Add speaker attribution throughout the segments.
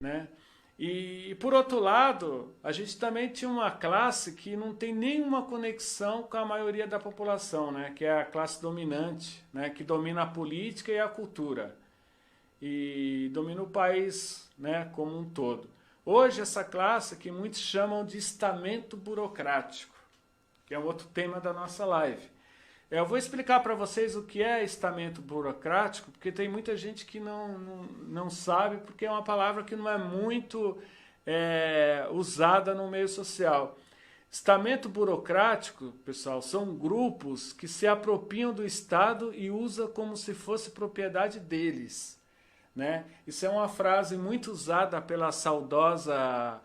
Speaker 1: né? E por outro lado, a gente também tinha uma classe que não tem nenhuma conexão com a maioria da população, né? Que é a classe dominante, né? Que domina a política e a cultura e domina o país, né? Como um todo. Hoje essa classe que muitos chamam de estamento burocrático, que é outro tema da nossa live. Eu vou explicar para vocês o que é estamento burocrático, porque tem muita gente que não sabe, porque é uma palavra que não é muito usada no meio social. Estamento burocrático, pessoal, são grupos que se apropriam do Estado e usam como se fosse propriedade deles, né? Isso é uma frase muito usada pela saudosa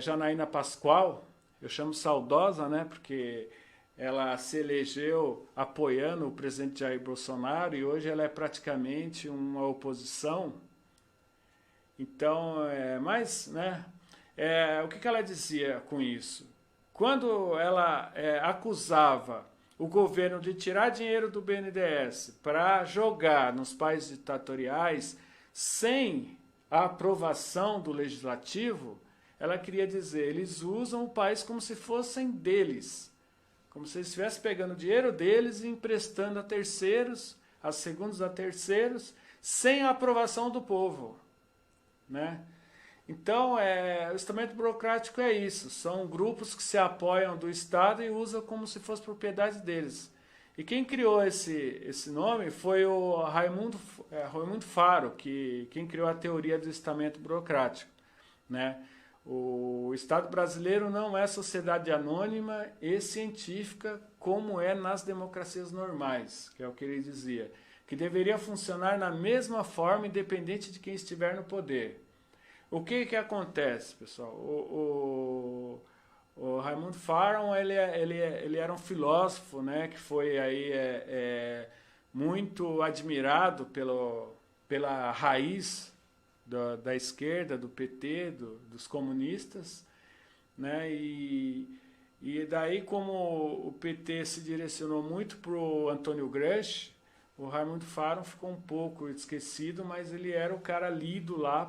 Speaker 1: Janaína Pascoal. Eu chamo saudosa, né, porque ela se elegeu apoiando o presidente Jair Bolsonaro e hoje ela é praticamente uma oposição. Então, né, o que ela dizia com isso? Quando ela acusava o governo de tirar dinheiro do BNDES para jogar nos países ditatoriais sem a aprovação do legislativo, ela queria dizer, eles usam o país como se fossem deles, como se eles estivessem pegando dinheiro deles e emprestando a terceiros, a segundos a terceiros, sem a aprovação do povo, né? Então, o estamento burocrático é isso, são grupos que se apoiam do Estado e usam como se fosse propriedade deles. E quem criou esse nome foi o Raimundo Faro, quem criou a teoria do estamento burocrático, né? O Estado brasileiro não é sociedade anônima e científica como é nas democracias normais, que é o que ele dizia, que deveria funcionar na mesma forma independente de quem estiver no poder. O que acontece, pessoal? O Raimundo Faron, ele era um filósofo, né, que foi aí, muito admirado pela raiz da esquerda, do PT, dos comunistas, né, e daí como o PT se direcionou muito para o Antônio Gramsci, o Raimundo Faron ficou um pouco esquecido, mas ele era o cara lido lá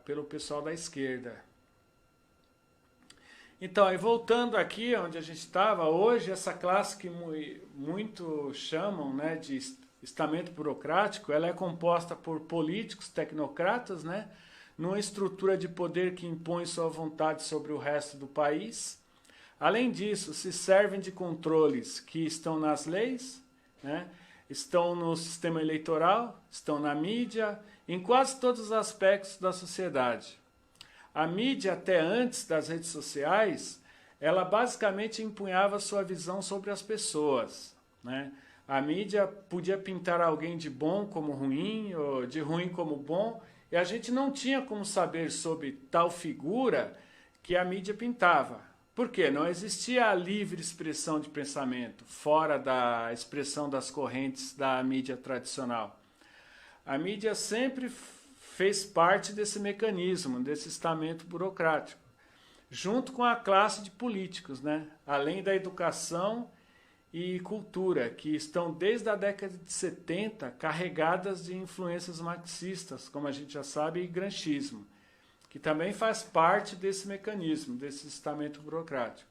Speaker 1: pelo pessoal da esquerda. Então, aí voltando aqui onde a gente estava, hoje essa classe que muito chamam, né, de estamento burocrático, ela é composta por políticos, tecnocratas, né, numa estrutura de poder que impõe sua vontade sobre o resto do país. Além disso, se servem de controles que estão nas leis, né, estão no sistema eleitoral, estão na mídia, em quase todos os aspectos da sociedade. A mídia, até antes das redes sociais, ela basicamente empunhava sua visão sobre as pessoas, né? A mídia podia pintar alguém de bom como ruim, ou de ruim como bom, e a gente não tinha como saber sobre tal figura que a mídia pintava. Por quê? Não existia a livre expressão de pensamento, fora da expressão das correntes da mídia tradicional. A mídia sempre fez parte desse mecanismo, desse estamento burocrático, junto com a classe de políticos, né? Além da educação e cultura, que estão desde a década de 70 carregadas de influências marxistas, como a gente já sabe, e granchismo, que também faz parte desse mecanismo, desse estamento burocrático.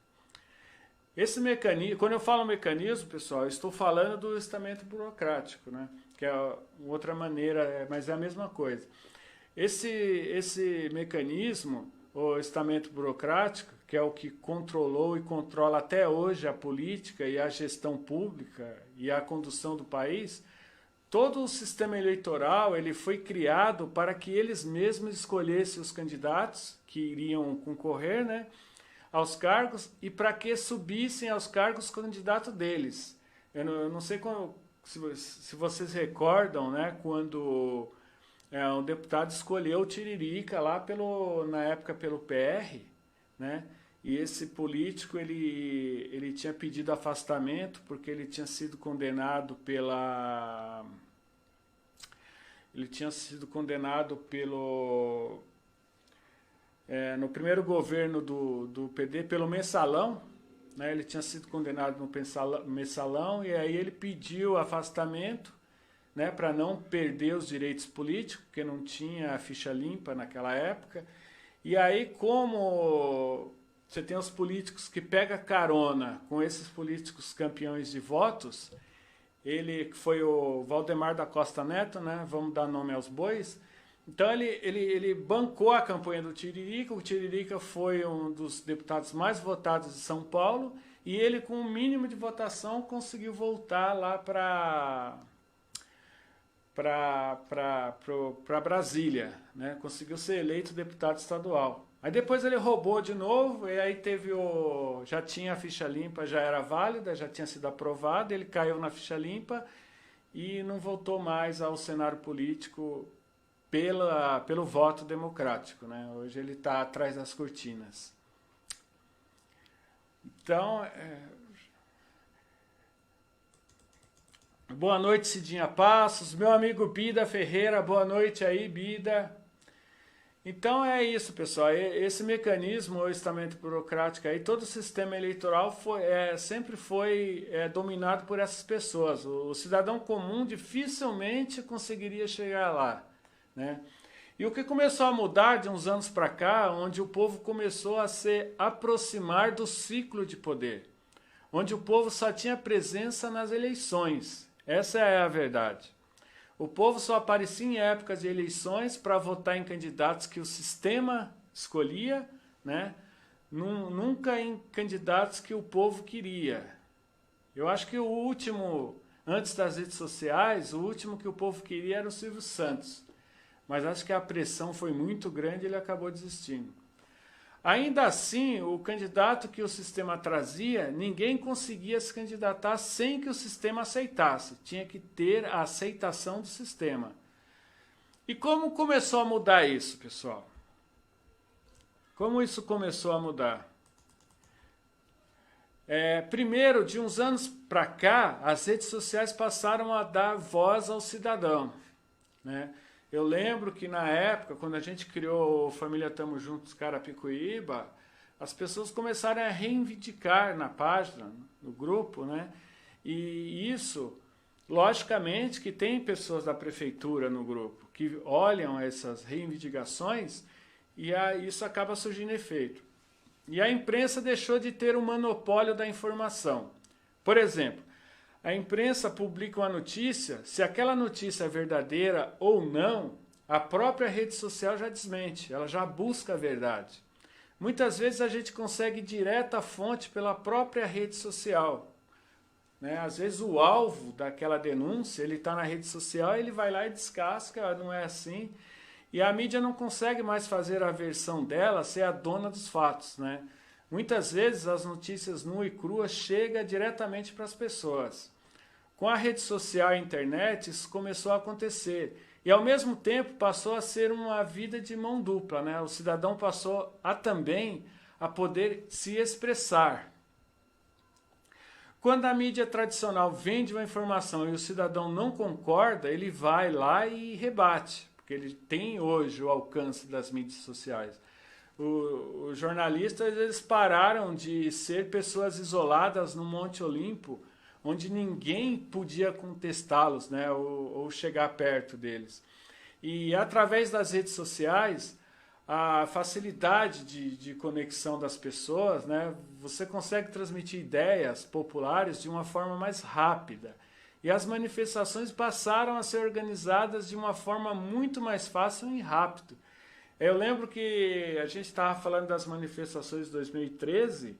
Speaker 1: Esse mecanismo, quando eu falo mecanismo, pessoal, eu estou falando do estamento burocrático, né? Que é outra maneira, mas é a mesma coisa. Esse mecanismo, o estamento burocrático, que é o que controlou e controla até hoje a política e a gestão pública e a condução do país, todo o sistema eleitoral ele foi criado para que eles mesmos escolhessem os candidatos que iriam concorrer, né, aos cargos e para que subissem aos cargos candidato deles. Eu não sei se vocês recordam, né, quando um deputado escolheu o Tiririca lá na época pelo PR, né? E esse político ele tinha pedido afastamento porque ele tinha sido condenado no primeiro governo do PD pelo mensalão, né? Ele tinha sido condenado no mensalão e aí ele pediu afastamento, né, para não perder os direitos políticos, porque não tinha a ficha limpa naquela época. E aí, como você tem os políticos que pegam carona com esses políticos campeões de votos, ele foi o Valdemar da Costa Neto, né, vamos dar nome aos bois. Então ele bancou a campanha do Tiririca, o Tiririca foi um dos deputados mais votados de São Paulo, e ele, com o mínimo de votação, conseguiu voltar lá para Brasília, né? Conseguiu ser eleito deputado estadual. Aí depois ele roubou de novo, e aí já tinha a ficha limpa, já era válida, já tinha sido aprovada, ele caiu na ficha limpa e não voltou mais ao cenário político pelo voto democrático, né? Hoje ele está atrás das cortinas. Então, boa noite, Cidinha Passos. Meu amigo Bida Ferreira, boa noite aí, Bida. Então é isso, pessoal. Esse mecanismo, o estamento burocrático aí, todo o sistema eleitoral sempre foi dominado por essas pessoas. O cidadão comum dificilmente conseguiria chegar lá, né? E o que começou a mudar de uns anos para cá, onde o povo começou a se aproximar do ciclo de poder, onde o povo só tinha presença nas eleições. Essa é a verdade. O povo só aparecia em épocas de eleições para votar em candidatos que o sistema escolhia, né? Nunca em candidatos que o povo queria. Eu acho que o último, antes das redes sociais, o último que o povo queria era o Silvio Santos. Mas acho que a pressão foi muito grande e ele acabou desistindo. Ainda assim, o candidato que o sistema trazia, ninguém conseguia se candidatar sem que o sistema aceitasse. Tinha que ter a aceitação do sistema. E como começou a mudar isso, pessoal? Como isso começou a mudar? Primeiro, de uns anos para cá, as redes sociais passaram a dar voz ao cidadão, né? Eu lembro que na época, quando a gente criou Família Tamo Juntos Carapicuíba, as pessoas começaram a reivindicar na página, no grupo, né? E isso, logicamente, que tem pessoas da prefeitura no grupo que olham essas reivindicações e isso acaba surgindo efeito. E a imprensa deixou de ter o monopólio da informação. Por exemplo, a imprensa publica uma notícia, se aquela notícia é verdadeira ou não, a própria rede social já desmente, ela já busca a verdade. Muitas vezes a gente consegue direta fonte pela própria rede social, né? Às vezes o alvo daquela denúncia, ele está na rede social, ele vai lá e descasca, não é assim. E a mídia não consegue mais fazer a versão dela ser a dona dos fatos, né? Muitas vezes as notícias nuas e cruas chegam diretamente para as pessoas. Com a rede social e a internet, isso começou a acontecer. E ao mesmo tempo passou a ser uma vida de mão dupla, né? O cidadão passou também a poder se expressar. Quando a mídia tradicional vende uma informação e o cidadão não concorda, ele vai lá e rebate, porque ele tem hoje o alcance das mídias sociais. Os jornalistas, eles pararam de ser pessoas isoladas no Monte Olimpo, onde ninguém podia contestá-los, né, ou chegar perto deles. E através das redes sociais, a facilidade de conexão das pessoas, né, você consegue transmitir ideias populares de uma forma mais rápida. E as manifestações passaram a ser organizadas de uma forma muito mais fácil e rápida. Eu lembro que a gente estava falando das manifestações de 2013,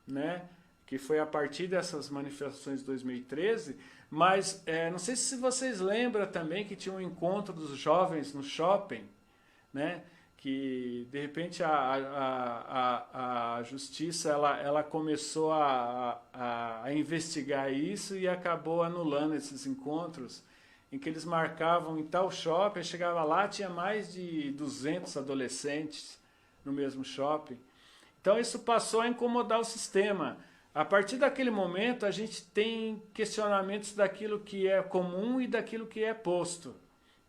Speaker 1: né, que foi a partir dessas manifestações de 2013, mas não sei se vocês lembram também que tinha um encontro dos jovens no shopping, né, que de repente a justiça ela começou a investigar isso e acabou anulando esses encontros, em que eles marcavam em tal shopping, chegava lá, tinha mais de 200 adolescentes no mesmo shopping. Então isso passou a incomodar o sistema. A partir daquele momento, a gente tem questionamentos daquilo que é comum e daquilo que é posto,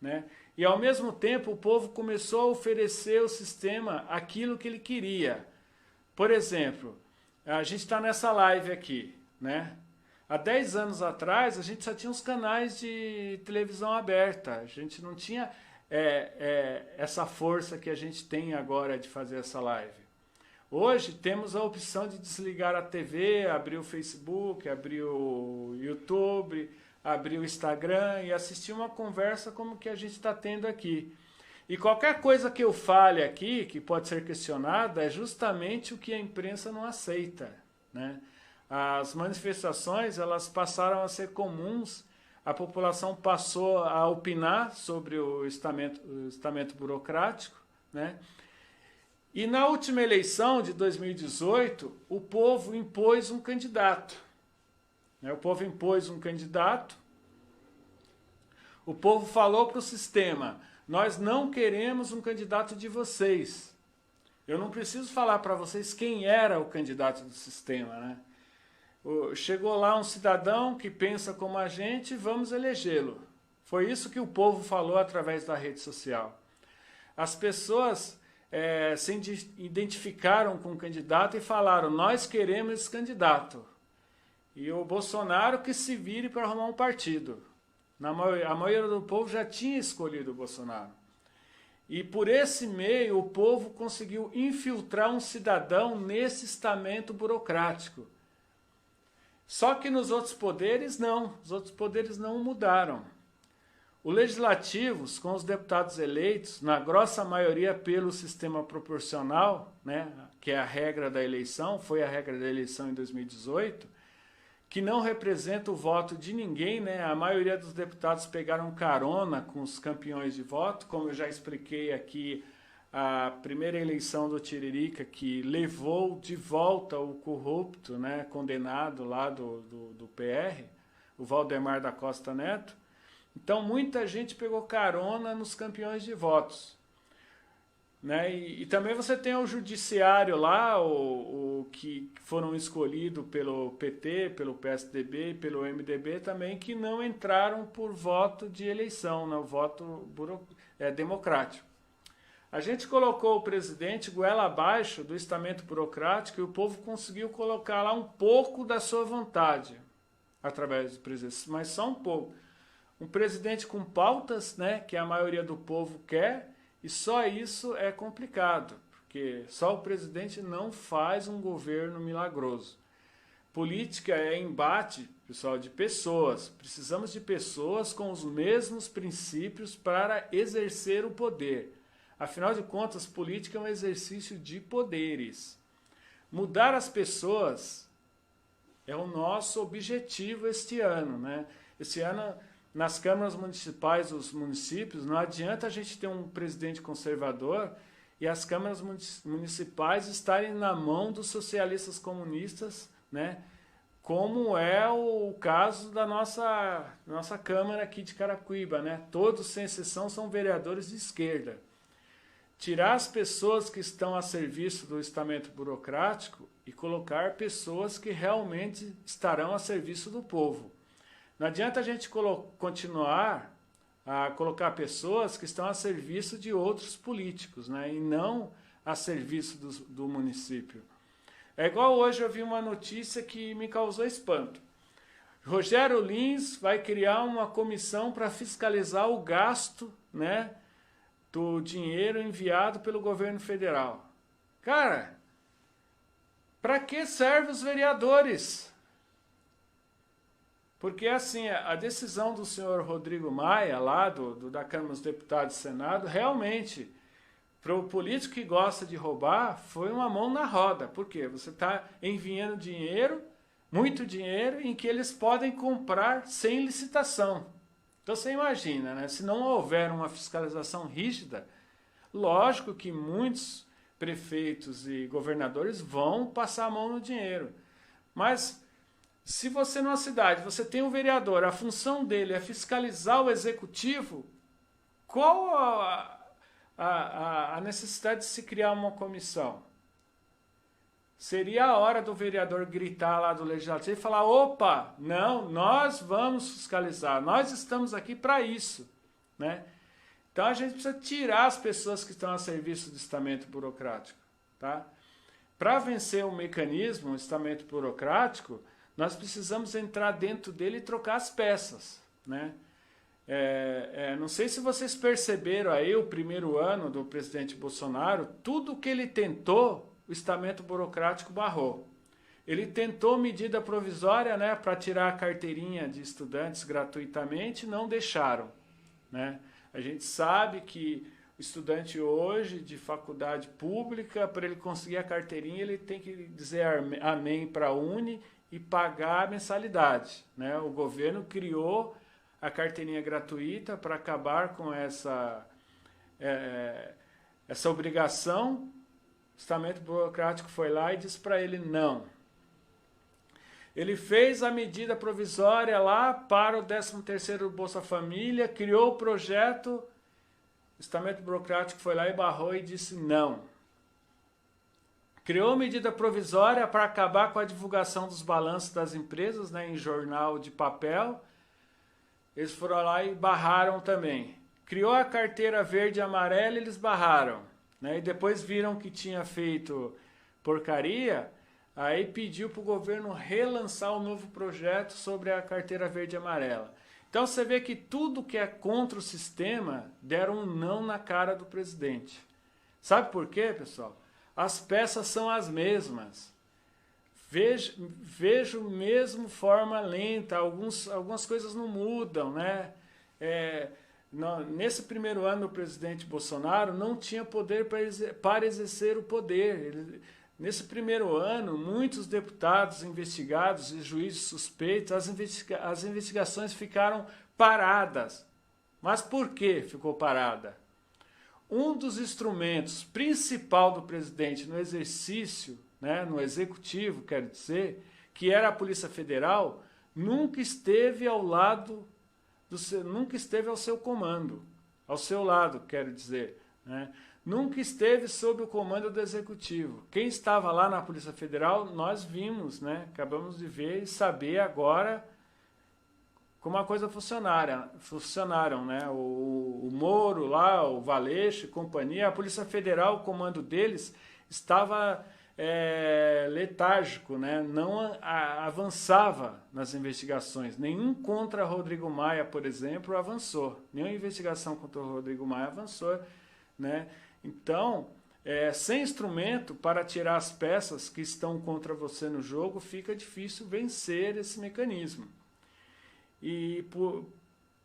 Speaker 1: né? E ao mesmo tempo, o povo começou a oferecer ao sistema aquilo que ele queria. Por exemplo, a gente está nessa live aqui, né? Há 10 anos atrás, a gente só tinha os canais de televisão aberta. A gente não tinha essa força que a gente tem agora de fazer essa live. Hoje temos a opção de desligar a TV, abrir o Facebook, abrir o YouTube, abrir o Instagram e assistir uma conversa como que a gente está tendo aqui. E qualquer coisa que eu fale aqui, que pode ser questionada, é justamente o que a imprensa não aceita, né? As manifestações, elas passaram a ser comuns, a população passou a opinar sobre o estamento burocrático, né? E na última eleição de 2018, o povo impôs um candidato. O povo impôs um candidato, o povo falou para o sistema: nós não queremos um candidato de vocês. Eu não preciso falar para vocês quem era o candidato do sistema, né? Chegou lá um cidadão que pensa como a gente, vamos elegê-lo. Foi isso que o povo falou através da rede social. As pessoas se identificaram com o candidato e falaram: nós queremos esse candidato. E o Bolsonaro que se vire para arrumar um partido. A maioria do povo já tinha escolhido o Bolsonaro. E por esse meio o povo conseguiu infiltrar um cidadão nesse estamento burocrático. Só que nos outros poderes não, os outros poderes não mudaram. O legislativo, com os deputados eleitos, na grossa maioria pelo sistema proporcional, né, que é a regra da eleição, foi a regra da eleição em 2018, que não representa o voto de ninguém, né? A maioria dos deputados pegaram carona com os campeões de voto, como eu já expliquei aqui, a primeira eleição do Tiririca, que levou de volta o corrupto, né, condenado lá do PR, o Valdemar da Costa Neto. Então muita gente pegou carona nos campeões de votos, né? E também você tem o judiciário lá, o que foram escolhidos pelo PT, pelo PSDB e pelo MDB também, que não entraram por voto de eleição, né? O voto democrático. A gente colocou o presidente goela abaixo do estamento burocrático e o povo conseguiu colocar lá um pouco da sua vontade através do presidente, mas só um pouco. Um presidente com pautas, né, que a maioria do povo quer, e só isso é complicado, porque só o presidente não faz um governo milagroso. Política é embate, pessoal, de pessoas. Precisamos de pessoas com os mesmos princípios para exercer o poder. Afinal de contas, política é um exercício de poderes. Mudar as pessoas é o nosso objetivo este ano, né? Este ano, nas câmaras municipais dos municípios, não adianta a gente ter um presidente conservador e as câmaras municipais estarem na mão dos socialistas comunistas, né? Como é o caso da nossa Câmara aqui de Carapicuíba, né? Todos, sem exceção, são vereadores de esquerda. Tirar as pessoas que estão a serviço do estamento burocrático e colocar pessoas que realmente estarão a serviço do povo. Não adianta a gente continuar a colocar pessoas que estão a serviço de outros políticos, né, e não a serviço do município. É igual hoje eu vi uma notícia que me causou espanto. Rogério Lins vai criar uma comissão para fiscalizar o gasto, né, do dinheiro enviado pelo governo federal. Cara, para que servem os vereadores? Porque assim, a decisão do senhor Rodrigo Maia, lá da Câmara dos Deputados e Senado, realmente, para o político que gosta de roubar, foi uma mão na roda. Por quê? Você está enviando dinheiro, muito dinheiro, em que eles podem comprar sem licitação. Então você imagina, né? Se não houver uma fiscalização rígida, lógico que muitos prefeitos e governadores vão passar a mão no dinheiro. Mas se você numa cidade, você tem um vereador, a função dele é fiscalizar o executivo, qual a necessidade de se criar uma comissão? Seria a hora do vereador gritar lá do legislativo e falar: opa, não, nós vamos fiscalizar, nós estamos aqui para isso, né? Então a gente precisa tirar as pessoas que estão a serviço do estamento burocrático, tá? Para vencer o mecanismo, o estamento burocrático, nós precisamos entrar dentro dele e trocar as peças, né? Não sei se vocês perceberam aí o primeiro ano do presidente Bolsonaro, tudo que ele tentou, o estamento burocrático barrou. Ele tentou medida provisória, né, para tirar a carteirinha de estudantes gratuitamente, não deixaram, né? A gente sabe que o estudante hoje de faculdade pública, para ele conseguir a carteirinha, ele tem que dizer amém para a Uni e pagar a mensalidade, né? O governo criou a carteirinha gratuita para acabar com essa obrigação. O estamento burocrático foi lá e disse para ele não. Ele fez a medida provisória lá para o 13º Bolsa Família, criou o projeto, o estamento burocrático foi lá e barrou e disse não. Criou medida provisória para acabar com a divulgação dos balanços das empresas, né, em jornal de papel. Eles foram lá e barraram também. Criou a carteira verde e amarela e eles barraram, né? E depois viram que tinha feito porcaria, aí pediu para o governo relançar um novo projeto sobre a carteira verde e amarela. Então você vê que tudo que é contra o sistema deram um não na cara do presidente. Sabe por quê, pessoal? As peças são as mesmas. Vejo mesmo forma lenta, algumas coisas não mudam, né? Nesse primeiro ano do presidente Bolsonaro não tinha poder para exercer o poder. Nesse primeiro ano, muitos deputados investigados e juízes suspeitos, as investigações ficaram paradas. Mas por que ficou parada? Um dos instrumentos principal do presidente no exercício, né, no executivo, quero dizer, que era a Polícia Federal, nunca esteve ao seu comando, ao seu lado, quero dizer, né? Nunca esteve sob o comando do executivo. Quem estava lá na Polícia Federal, nós vimos, né? Acabamos de ver e saber agora como a coisa funcionaram, né? O Moro lá, o Valeixo e companhia, a Polícia Federal, o comando deles estava letárgico, né? Não avançava nas investigações. Nenhum contra Rodrigo Maia, por exemplo, avançou. Nenhuma investigação contra o Rodrigo Maia avançou, né? Então, sem instrumento para tirar as peças que estão contra você no jogo, fica difícil vencer esse mecanismo. E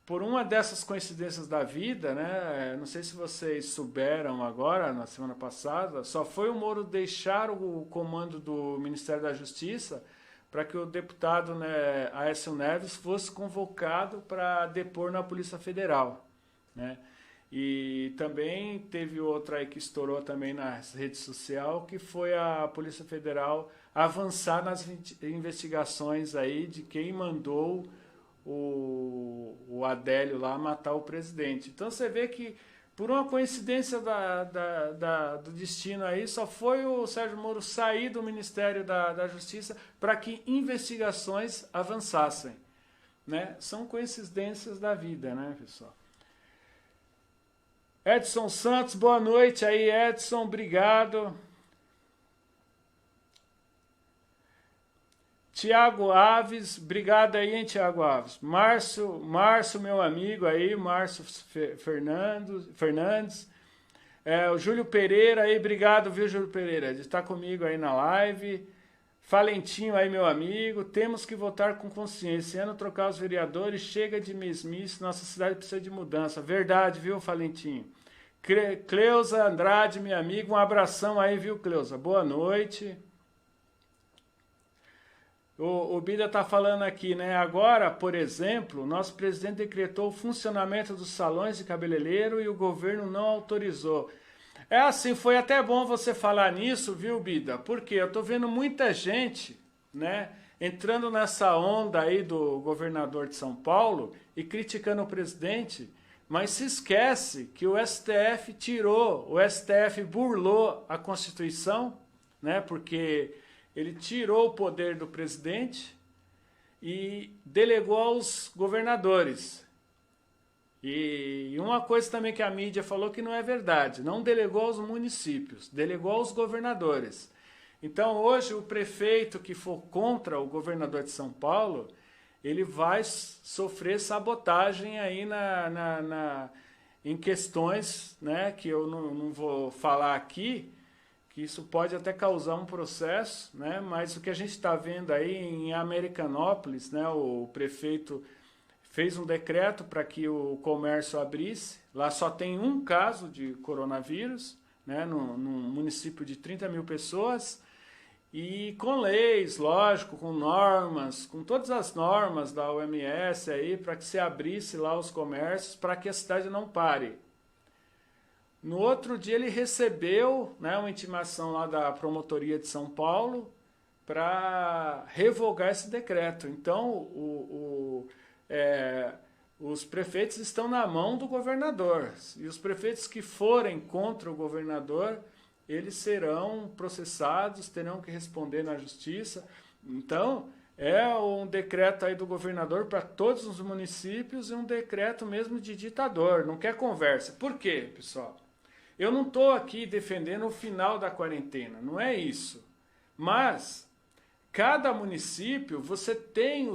Speaker 1: por uma dessas coincidências da vida, né, não sei se vocês souberam agora, na semana passada, só foi o Moro deixar o comando do Ministério da Justiça para que o deputado, né, Aécio Neves fosse convocado para depor na Polícia Federal, né? E também teve outra aí que estourou também nas redes sociais, que foi a Polícia Federal avançar nas investigações aí de quem mandou o Adélio lá matar o presidente. Então você vê que, por uma coincidência do destino aí, só foi o Sérgio Moro sair do Ministério da Justiça para que investigações avançassem, né? São coincidências da vida, né, pessoal? Edson Santos, boa noite aí, Edson, obrigado. Tiago Aves, obrigado aí, hein, Tiago Aves. Márcio, meu amigo aí, Márcio Fernandes. O Júlio Pereira aí, obrigado, viu, Júlio Pereira, de estar comigo aí na live. Valentinho aí, meu amigo, temos que votar com consciência. Ano trocar os vereadores, chega de mesmice, nossa cidade precisa de mudança. Verdade, viu, Valentinho? Cleusa Andrade, minha amiga, um abração aí, viu, Cleusa? Boa noite. O Bida está falando aqui, né? Agora, por exemplo, nosso presidente decretou o funcionamento dos salões de cabeleireiro e o governo não autorizou. Assim, foi até bom você falar nisso, viu, Bida? Porque eu estou vendo muita gente, né, entrando nessa onda aí do governador de São Paulo e criticando o presidente, mas se esquece que o STF burlou a Constituição, né, porque ele tirou o poder do presidente e delegou aos governadores. E uma coisa também que a mídia falou que não é verdade, não delegou aos municípios, delegou aos governadores. Então, hoje, o prefeito que for contra o governador de São Paulo, ele vai sofrer sabotagem aí em questões, né, que eu não vou falar aqui, que isso pode até causar um processo, né, mas o que a gente está vendo aí em Americanópolis, né, o prefeito fez um decreto para que o comércio abrisse, lá só tem um caso de coronavírus, né, num município de 30 mil pessoas, e com leis, lógico, com normas, com todas as normas da OMS aí, para que se abrisse lá os comércios, para que a cidade não pare. No outro dia ele recebeu, né, uma intimação lá da Promotoria de São Paulo para revogar esse decreto. Então, os prefeitos estão na mão do governador. E os prefeitos que forem contra o governador, eles serão processados, terão que responder na justiça. Então, é um decreto aí do governador para todos os municípios e um decreto mesmo de ditador, não quer conversa. Por quê, pessoal? Eu não estou aqui defendendo o final da quarentena, não é isso. Mas cada município, você tem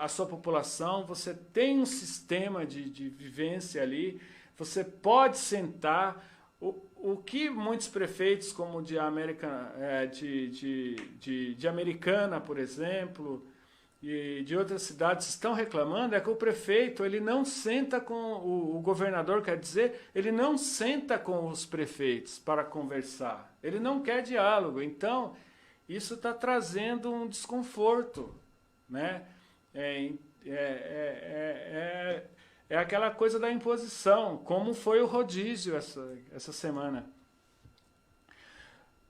Speaker 1: a sua população, você tem um sistema de vivência ali, você pode sentar. O que muitos prefeitos, como de Americana, por exemplo, e de outras cidades estão reclamando, é que o prefeito ele não senta com o governador, quer dizer, ele não senta com os prefeitos para conversar. Ele não quer diálogo. Então, isso está trazendo um desconforto, né? É aquela coisa da imposição, como foi o rodízio essa semana.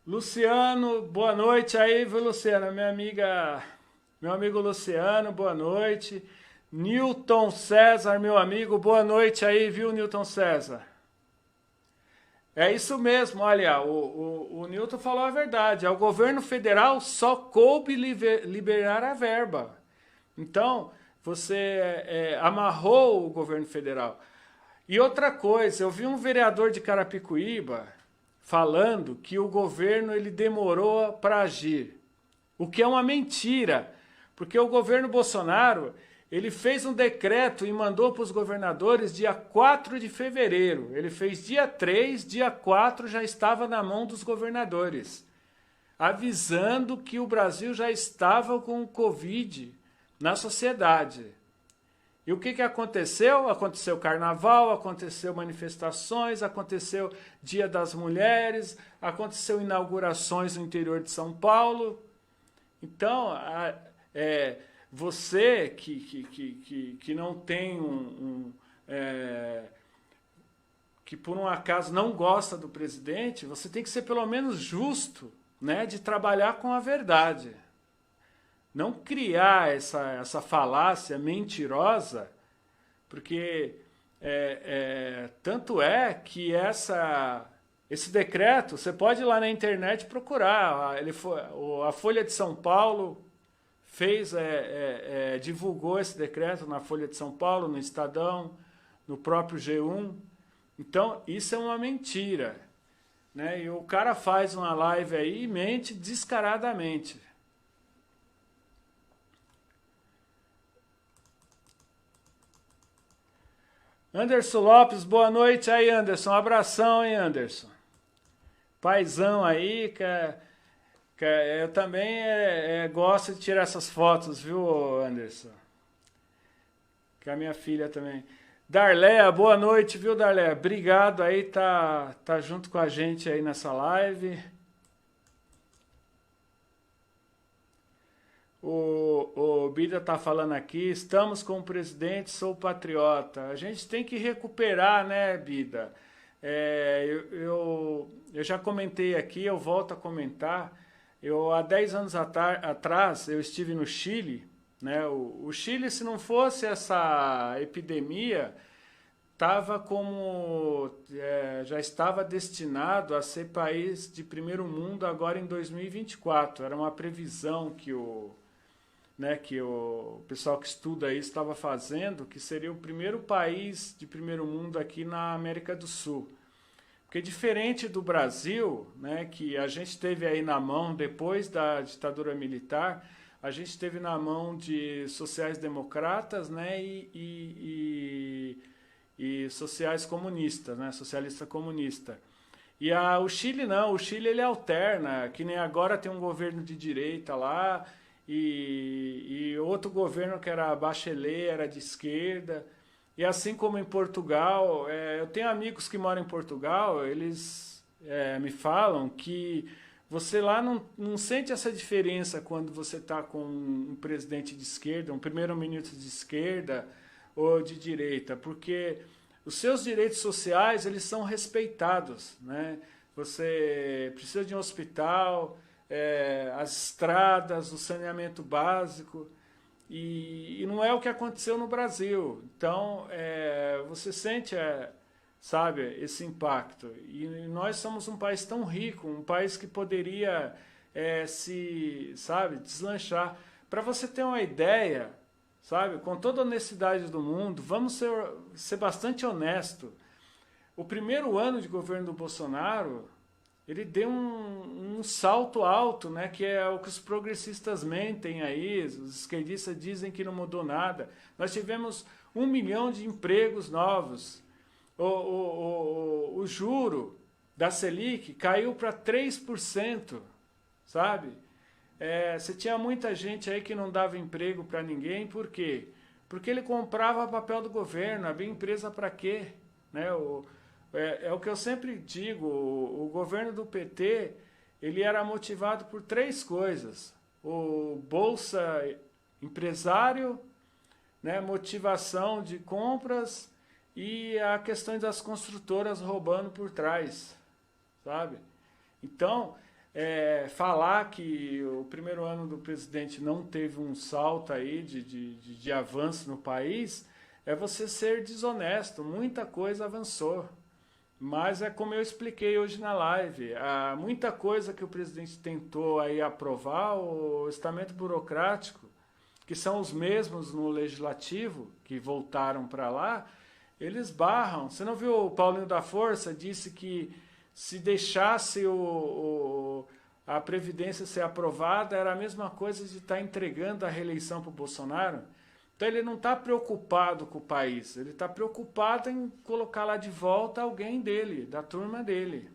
Speaker 1: Luciano, boa noite aí, viu, Luciano? Meu amigo Luciano, boa noite. Newton César, meu amigo, boa noite aí, viu, Newton César? É isso mesmo, olha, o Newton falou a verdade. Ao governo federal só coube liberar a verba. Então, você amarrou o governo federal. E outra coisa, eu vi um vereador de Carapicuíba falando que o governo ele demorou para agir, o que é uma mentira, porque o governo Bolsonaro ele fez um decreto e mandou para os governadores dia 4 de fevereiro. Ele fez dia 3, dia 4 já estava na mão dos governadores, avisando que o Brasil já estava com o Covid na sociedade. E o que aconteceu? Aconteceu carnaval, aconteceu manifestações, aconteceu Dia das Mulheres, aconteceu inaugurações no interior de São Paulo. Então, você que não tem que por um acaso não gosta do presidente, você tem que ser pelo menos justo, né, de trabalhar com a verdade. Não criar essa falácia mentirosa, porque tanto é que esse decreto, você pode ir lá na internet procurar. A Folha de São Paulo divulgou esse decreto na Folha de São Paulo, no Estadão, no próprio G1. Então, isso é uma mentira, né? E o cara faz uma live aí e mente descaradamente. Anderson Lopes, boa noite aí, Anderson. Um abração, hein, Anderson. Paizão aí, eu também gosto de tirar essas fotos, viu, Anderson? Que a minha filha também. Darléa, boa noite, viu, Darléa? Obrigado aí, tá junto com a gente aí nessa live. O Bida tá falando aqui, estamos com o presidente, sou patriota. A gente tem que recuperar, né, Bida? Eu já comentei aqui, eu volto a comentar. Há 10 anos atrás, eu estive no Chile, né? O Chile, se não fosse essa epidemia, já estava destinado a ser país de primeiro mundo agora em 2024. Era uma previsão que o pessoal que estuda isso estava fazendo, que seria o primeiro país de primeiro mundo aqui na América do Sul. Porque diferente do Brasil, né, que a gente teve aí na mão depois da ditadura militar, a gente teve na mão de sociais-democratas, né, e sociais comunistas, né, socialista comunista. E o Chile não, o Chile ele alterna, que nem agora tem um governo de direita lá, e outro governo que era Bachelet, era de esquerda. E assim como em Portugal, eu tenho amigos que moram em Portugal, eles me falam que você lá não sente essa diferença quando você está com um presidente de esquerda, um primeiro-ministro de esquerda ou de direita, porque os seus direitos sociais eles são respeitados, né? Você precisa de um hospital, as estradas, o saneamento básico, e não é o que aconteceu no Brasil. Então, você sente, sabe, esse impacto. E nós somos um país tão rico, um país que poderia sabe, deslanchar. Para você ter uma ideia, sabe, com toda a honestidade do mundo, vamos ser bastante honesto. O primeiro ano de governo do Bolsonaro, ele deu um salto alto, né, que é o que os progressistas mentem aí, os esquerdistas dizem que não mudou nada. Nós tivemos 1 milhão de empregos novos. O juro da Selic caiu para 3%, sabe? Você tinha muita gente aí que não dava emprego para ninguém, por quê? Porque ele comprava papel do governo, abria empresa para quê? Né? É o que eu sempre digo, o governo do PT, ele era motivado por 3 coisas. O Bolsa Empresário, né, motivação de compras e a questão das construtoras roubando por trás, sabe? Então, falar que o primeiro ano do presidente não teve um salto aí de avanço no país, é você ser desonesto, muita coisa avançou. Mas é como eu expliquei hoje na live, há muita coisa que o presidente tentou aí aprovar, o estamento burocrático, que são os mesmos no legislativo, que voltaram para lá, eles barram. Você não viu o Paulinho da Força disse que se deixasse a Previdência ser aprovada, era a mesma coisa de estar entregando a reeleição para o Bolsonaro? Então ele não está preocupado com o país, ele está preocupado em colocar lá de volta alguém dele, da turma dele.